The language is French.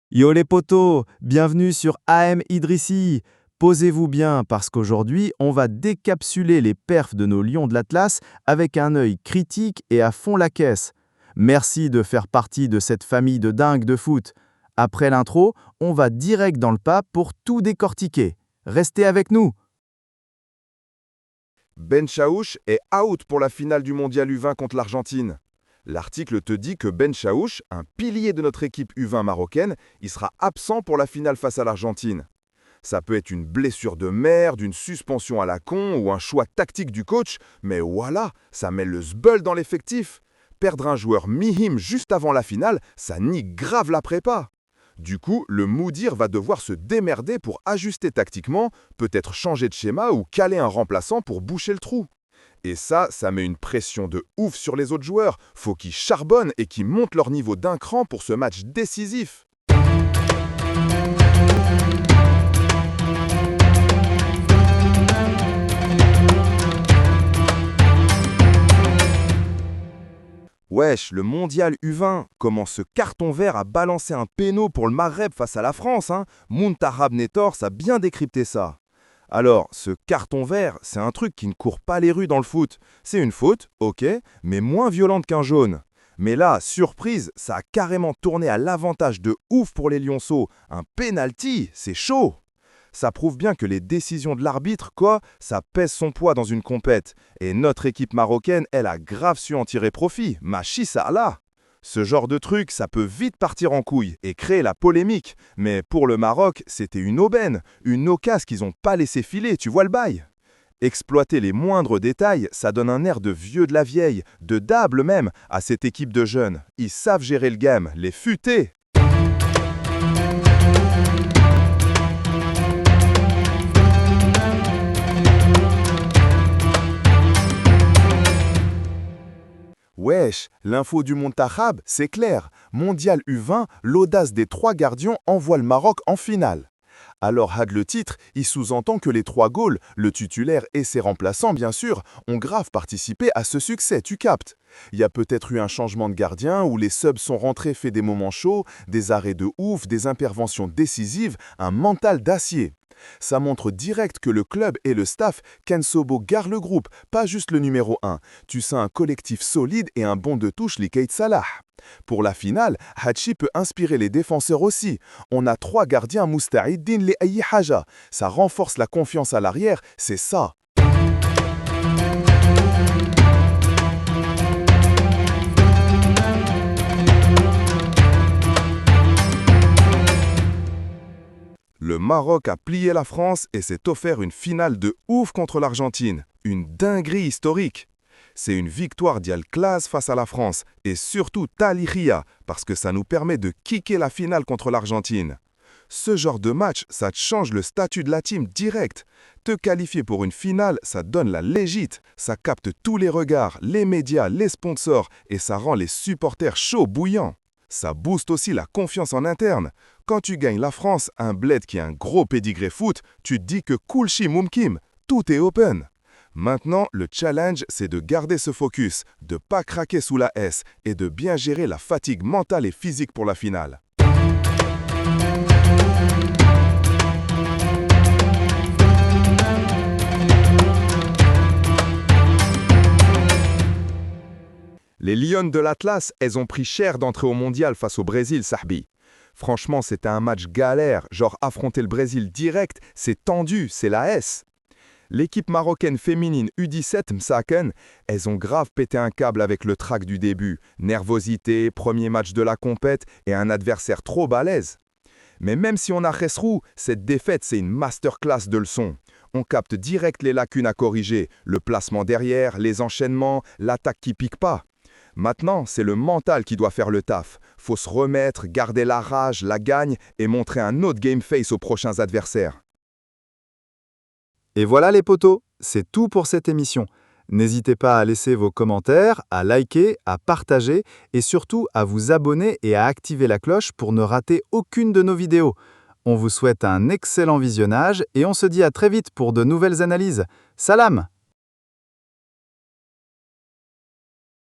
Yo les potos, bienvenue sur AM Idrissi. Posez-vous bien parce qu'aujourd'hui, on va décapsuler les perfs de nos lions de l'Atlas avec un œil critique et à fond la caisse. Merci de faire partie de cette famille de dingues de foot. Après l'intro, on va direct dans le pas pour tout décortiquer. Restez avec nous. Ben Chaouch est out pour la finale du mondial U20 contre l'Argentine. L'article te dit que Ben Chaouch, un pilier de notre équipe U20 marocaine, il sera absent pour la finale face à l'Argentine. Ça peut être une blessure de merde, une suspension à la con ou un choix tactique du coach, mais voilà, ça met le zbeul dans l'effectif. Perdre un joueur mihim juste avant la finale, ça nique grave la prépa. Du coup, le Moudir va devoir se démerder pour ajuster tactiquement, peut-être changer de schéma ou caler un remplaçant pour boucher le trou. Et ça met une pression de ouf sur les autres joueurs. Faut qu'ils charbonnent et qu'ils montent leur niveau d'un cran pour ce match décisif. Wesh, le mondial U20, comment ce carton vert a balancé un péno pour le Maghreb face à la France, hein. Muntahab Netor, ça a bien décrypté ça. Alors, ce carton vert, c'est un truc qui ne court pas les rues dans le foot. C'est une faute, ok, mais moins violente qu'un jaune. Mais là, surprise, ça a carrément tourné à l'avantage de ouf pour les Lionceaux. Un penalty, c'est chaud. Ça prouve bien que les décisions de l'arbitre, ça pèse son poids dans une compète. Et notre équipe marocaine, elle a grave su en tirer profit. Machissa là. Ce genre de truc, ça peut vite partir en couille et créer la polémique. Mais pour le Maroc, c'était une aubaine, une occasion qu'ils n'ont pas laissé filer, tu vois le bail. Exploiter les moindres détails, ça donne un air de vieux de la vieille, de dable même, à cette équipe de jeunes. Ils savent gérer le game, les futés. Wesh, l'info du Montahab, c'est clair. Mondial U20, l'audace des 3 gardiens envoie le Maroc en finale. Alors Had le titre, il sous-entend que les 3 Gaules, le titulaire et ses remplaçants bien sûr, ont grave participé à ce succès, tu captes. Il y a peut-être eu un changement de gardien où les subs sont rentrés fait des moments chauds, des arrêts de ouf, des interventions décisives, un mental d'acier. Ça montre direct que le club et le staff, Ken Sobo gardent le groupe, pas juste le numéro 1. Tu sens un collectif solide et un bon de touche Likaït Salah. Pour la finale, Hachi peut inspirer les défenseurs aussi. On a 3 gardiens Mousta'idin li ayi haja. Ça renforce la confiance à l'arrière, c'est ça. Le Maroc a plié la France et s'est offert une finale de ouf contre l'Argentine. Une dinguerie historique. C'est une victoire d'Al classe face à la France et surtout Taliria parce que ça nous permet de kicker la finale contre l'Argentine. Ce genre de match, ça te change le statut de la team direct. Te qualifier pour une finale, ça donne la légite. Ça capte tous les regards, les médias, les sponsors et ça rend les supporters chauds bouillants. Ça booste aussi la confiance en interne. Quand tu gagnes la France, un bled qui a un gros pédigré foot, tu te dis que kulchi mumkim, tout est open. Maintenant, le challenge, c'est de garder ce focus, de pas craquer sous la S et de bien gérer la fatigue mentale et physique pour la finale. Les Lions de l'Atlas, elles ont pris cher d'entrer au mondial face au Brésil, Sahbi. Franchement, c'était un match galère, genre affronter le Brésil direct, c'est tendu, c'est la S. L'équipe marocaine féminine U17 Msaken, elles ont grave pété un câble avec le track du début. Nervosité, premier match de la compète et un adversaire trop balèze. Mais même si on a Khesrou, cette défaite c'est une masterclass de leçons. On capte direct les lacunes à corriger, le placement derrière, les enchaînements, l'attaque qui pique pas. Maintenant, c'est le mental qui doit faire le taf. Faut se remettre, garder la rage, la gagne et montrer un autre game face aux prochains adversaires. Et voilà les potos, c'est tout pour cette émission. N'hésitez pas à laisser vos commentaires, à liker, à partager et surtout à vous abonner et à activer la cloche pour ne rater aucune de nos vidéos. On vous souhaite un excellent visionnage et on se dit à très vite pour de nouvelles analyses. Salam!